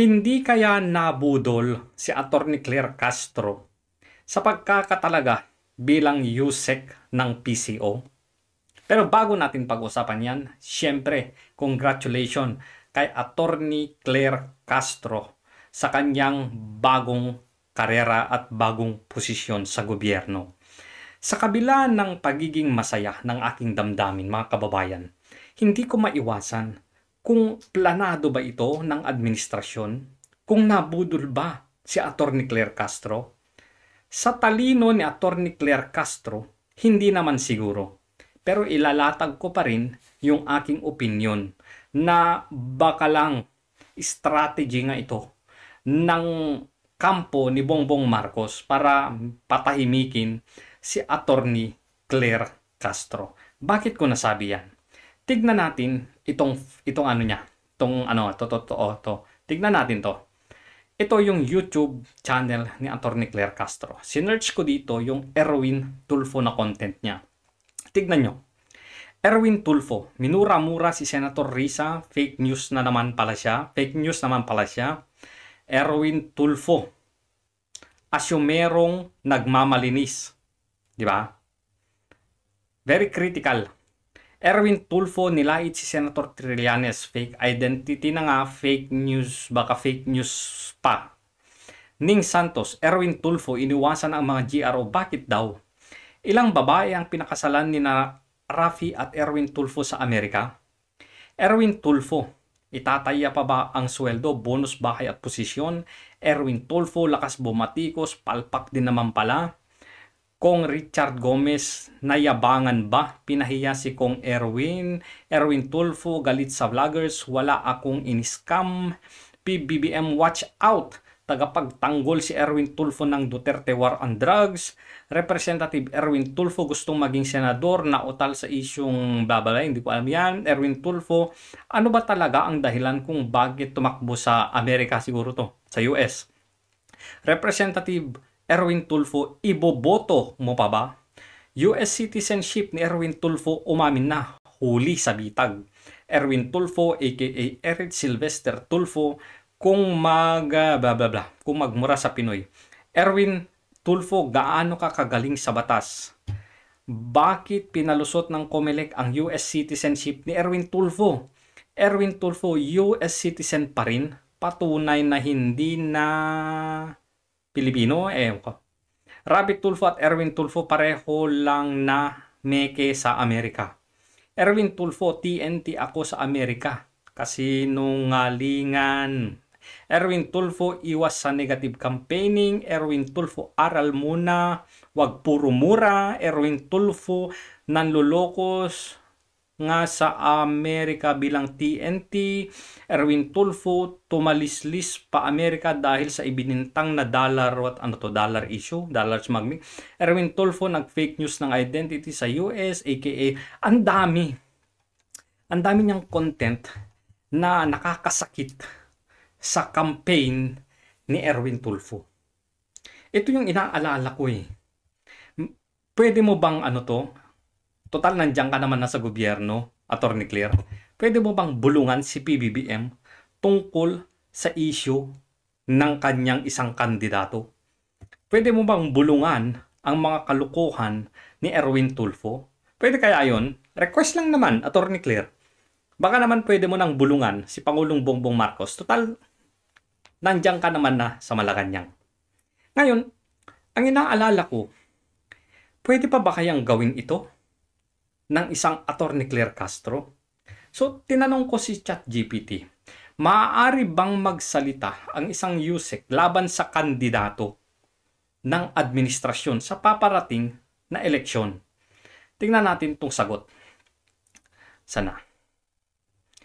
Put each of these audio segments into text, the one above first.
Hindi kaya nabudol si Atty. Claire Castro sa pagkakatalaga bilang USEC ng PCO? Pero bago natin pag-usapan yan, syempre, congratulations kay Atty. Claire Castro sa kanyang bagong karera at bagong posisyon sa gobyerno. Sa kabila ng pagiging masaya ng aking damdamin, mga kababayan, hindi ko maiwasan kung planado ba ito ng administrasyon, kung nabudol ba si Atty. Claire Castro. Sa talino ni Atty. Claire Castro, hindi naman siguro. Pero ilalatag ko pa rin yung aking opinion na baka lang strategy nga ito ng kampo ni Bongbong Marcos para patahimikin si Atty. Claire Castro. Bakit ko nasabi yan? Tignan natin itong ano niya. Tignan natin to. Ito yung YouTube channel ni Atty. Claire Castro. Sinearch ko dito yung Erwin Tulfo na content niya. Tignan nyo. Erwin Tulfo, minura-mura si Senator Risa, fake news naman pala siya. Erwin Tulfo, asyumerong nagmamalinis. Di ba? Very critical. Erwin Tulfo nilait si Senator Trillanes, fake identity na nga, fake news, baka fake news pa. Ning Santos, Erwin Tulfo, iniwasan ang mga GRO. Bakit daw? Ilang babae ang pinakasalan ni na Rafi at Erwin Tulfo sa Amerika? Erwin Tulfo, itataya pa ba ang sweldo, bonus, bahay at posisyon? Erwin Tulfo, lakas bumatikos, palpak din naman pala. Kong Richard Gomez, nayabangan ba? Pinahiya si Kong Erwin. Erwin Tulfo, galit sa vloggers, wala akong in-scam. PBBM, watch out! Tagapagtanggol si Erwin Tulfo ng Duterte War on Drugs. Representative Erwin Tulfo gustong maging senador, nautal sa isyong babala, hindi ko alam yan. Erwin Tulfo, ano ba talaga ang dahilan kung bakit tumakbo sa Amerika, siguro to, sa US? Representative Erwin Tulfo, iboboto mo pa ba? US citizenship ni Erwin Tulfo umamin na, huli sa bitag. Erwin Tulfo aka Eric Sylvester Tulfo, kung magmura sa Pinoy. Erwin Tulfo, gaano ka kagaling sa batas? Bakit pinalusot ng COMELEC ang US citizenship ni Erwin Tulfo? Erwin Tulfo, US citizen pa rin? Patunay na hindi na Pilipino? Rabbit Tulfo at Erwin Tulfo pareho lang na meke sa Amerika. Erwin Tulfo, TNT ako sa Amerika. Kasinungalingan. Erwin Tulfo, iwas sa negative campaigning. Erwin Tulfo, aral muna, wag puro mura. Erwin Tulfo, nanlulokos nga sa Amerika bilang TNT. Erwin Tulfo, tumalislis pa Amerika dahil sa ibinintang na dollar issue, dollar smuggling. Erwin Tulfo, nag-fake news ng identity sa US, aka ang dami niyang content na nakakasakit sa campaign ni Erwin Tulfo. Ito yung inaalala ko eh. Pwede mo bang total nandiyan ka naman na sa gobyerno, Atty. Claire, pwede mo bang bulungan si PBBM tungkol sa issue ng kanyang isang kandidato? Pwede mo bang bulungan ang mga kalukuhan ni Erwin Tulfo? Pwede kaya yon? Request lang naman, Atty. Claire. Baka naman pwede mo nang bulungan si Pangulong Bongbong Marcos. Total, nandiyan ka naman na sa Malacanang. Ngayon, ang inaalala ko, pwede pa ba kayang gawin ito ng isang Atty. Claire Castro? So, tinanong ko si ChatGPT, maaari bang magsalita ang isang USEC laban sa kandidato ng administrasyon sa paparating na eleksyon? Tingnan natin itong sagot. Sana.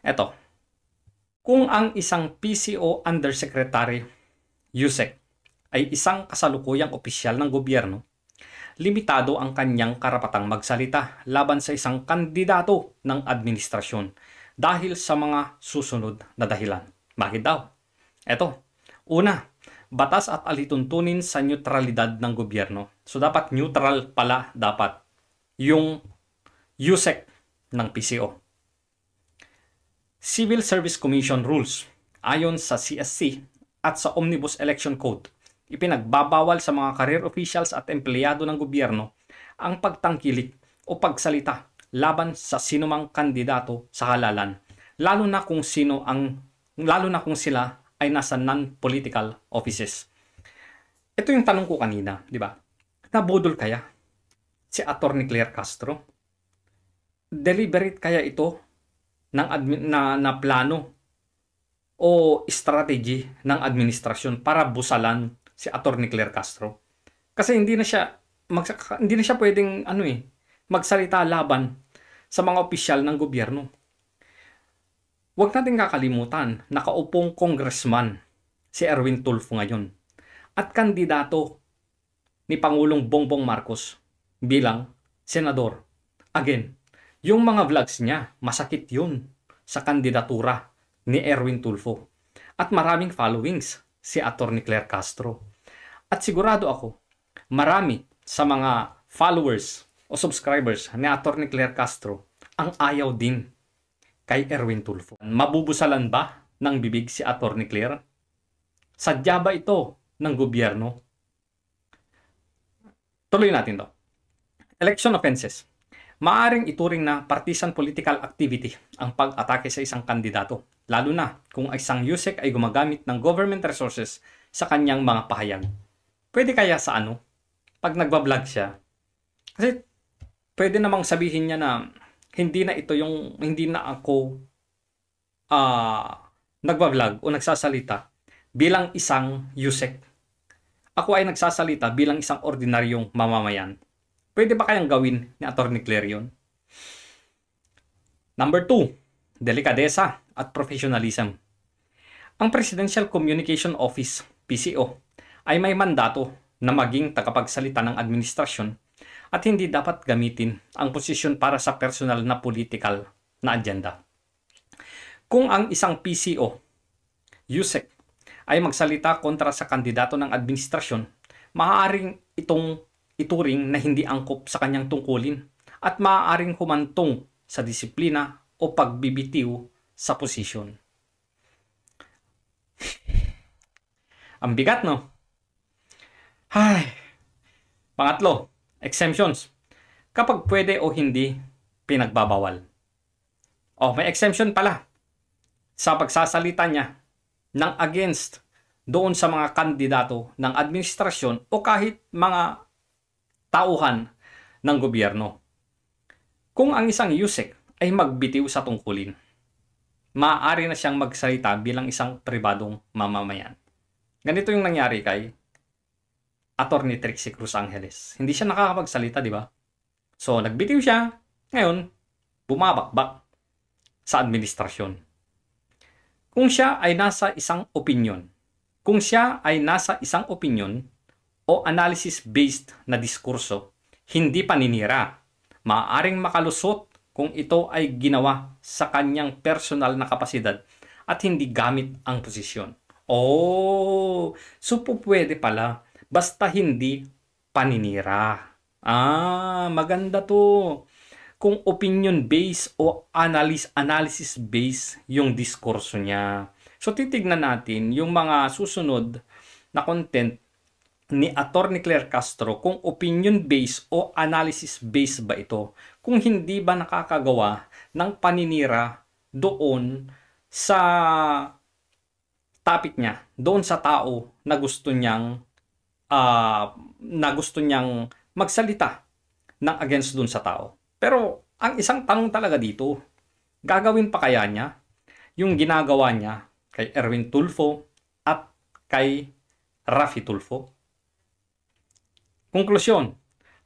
Eto. Kung ang isang PCO Undersecretary USEC ay isang kasalukuyang opisyal ng gobyerno, limitado ang kanyang karapatang magsalita laban sa isang kandidato ng administrasyon dahil sa mga susunod na dahilan. Bakit daw? Eto. Una, batas at alituntunin sa neutralidad ng gobyerno. So dapat neutral pala dapat yung USEC ng PCO. Civil Service Commission Rules. Ayon sa CSC at sa Omnibus Election Code, ipinagbabawal sa mga career officials at empleyado ng gobyerno ang pagtangkilik o pagsalita laban sa sinumang kandidato sa halalan, lalo na kung sila ay nasa non-political offices. Ito yung tanong ko kanina, di ba? Nabudol kaya si Atty. Claire Castro? Deliberate kaya ito na plano o strategy ng administrasyon para busalan si Atty. Claire Castro? Kasi hindi na siya pwedeng magsalita laban sa mga opisyal ng gobyerno. Huwag natin kakalimutan, nakaupong congressman si Erwin Tulfo ngayon at kandidato ni Pangulong Bongbong Marcos bilang senador. Again, yung mga vlogs niya, masakit yun sa kandidatura ni Erwin Tulfo. At maraming followings si Atty. Claire Castro. At sigurado ako, marami sa mga followers o subscribers ni Atty. Claire Castro ang ayaw din kay Erwin Tulfo. Mabubusalan ba ng bibig si Atty. Claire? Sadya ba ito ng gobyerno? Tuloy natin to. Election offenses. Maaring ituring na partisan political activity ang pag-atake sa isang kandidato, lalo na kung isang USEC ay gumagamit ng government resources sa kanyang mga pahayag. Pwede kaya sa pag nagbablog siya? Kasi pwede namang sabihin niya na hindi na ako nagbablog o nagsasalita bilang isang USEC. Ako ay nagsasalita bilang isang ordinaryong mamamayan. Pwede ba kayang gawin ni Atty. Claire yun? Number 2, delikadesa at professionalism. Ang Presidential Communication Office, PCO, ay may mandato na maging tagapagsalita ng administrasyon at hindi dapat gamitin ang posisyon para sa personal na political na agenda. Kung ang isang PCO, USEC, ay magsalita kontra sa kandidato ng administrasyon, maaaring itong ituring na hindi angkop sa kanyang tungkulin at maaaring humantong sa disiplina o pagbibitiw sa posisyon. Ang bigat, no? Pangatlo, exemptions. Kapag pwede o hindi pinagbabawal. May exemption pala sa pagsasalita niya ng against doon sa mga kandidato ng administrasyon o kahit mga tauhan ng gobyerno. Kung ang isang USEC ay magbitiw sa tungkulin, maaari na siyang magsalita bilang isang pribadong mamamayan. Ganito yung nangyari kay Atty. Trixie Cruz Angeles. Hindi siya nakakapagsalita, di ba? So, nagbitiw siya. Ngayon, bumabakbak sa administrasyon. Kung siya ay nasa isang opinion o analysis-based na diskurso, hindi paninira, maaaring makalusot kung ito ay ginawa sa kanyang personal na kapasidad at hindi gamit ang posisyon. So pwede pala, basta hindi paninira. Maganda to. Kung opinion-based o analysis-based yung diskurso niya. So titignan natin yung mga susunod na content ni Atty. Claire Castro kung opinion-based o analysis-based ba ito. Kung hindi ba nakakagawa ng paninira doon sa topic niya, doon sa tao na gusto niyang magsalita ng against doon sa tao. Pero ang isang tanong talaga dito, gagawin pa kaya niya yung ginagawa niya kay Erwin Tulfo at kay Raffy Tulfo? Konklusyon,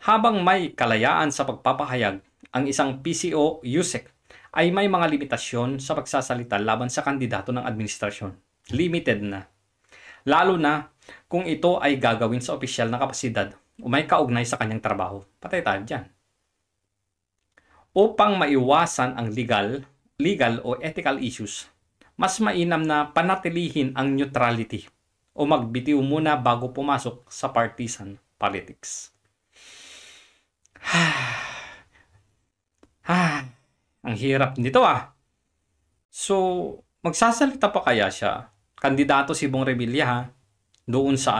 habang may kalayaan sa pagpapahayag, ang isang PCO USEC ay may mga limitasyon sa pagsasalita laban sa kandidato ng administrasyon. Limited na. Lalo na kung ito ay gagawin sa opisyal na kapasidad o may kaugnay sa kanyang trabaho. Patay tayo dyan. Upang maiwasan ang legal o ethical issues, mas mainam na panatilihin ang neutrality o magbitiw muna bago pumasok sa partisan politics. Ang hirap nito So, magsasalita pa kaya siya? Kandidato si Bong Revilla ha, doon sa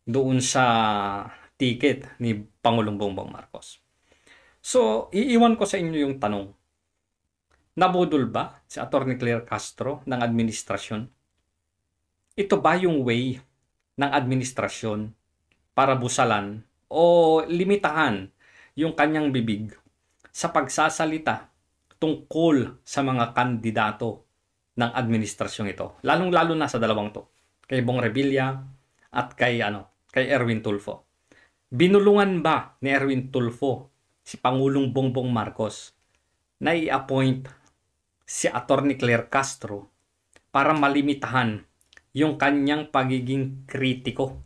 doon sa ticket ni Pangulong Bongbong Marcos. So, iiwan ko sa inyo yung tanong. Nabudol ba si Atty. Claire Castro ng administrasyon? Ito ba yung way ng administrasyon para busalan o limitahan yung kanyang bibig sa pagsasalita tungkol sa mga kandidato ng administrasyong ito? Lalong-lalo na sa dalawang to, kay Bong Revilla at kay Erwin Tulfo. Binulungan ba ni Erwin Tulfo si Pangulong Bongbong Marcos na i-appoint si Atty. Claire Castro para malimitahan yung kanyang pagiging kritiko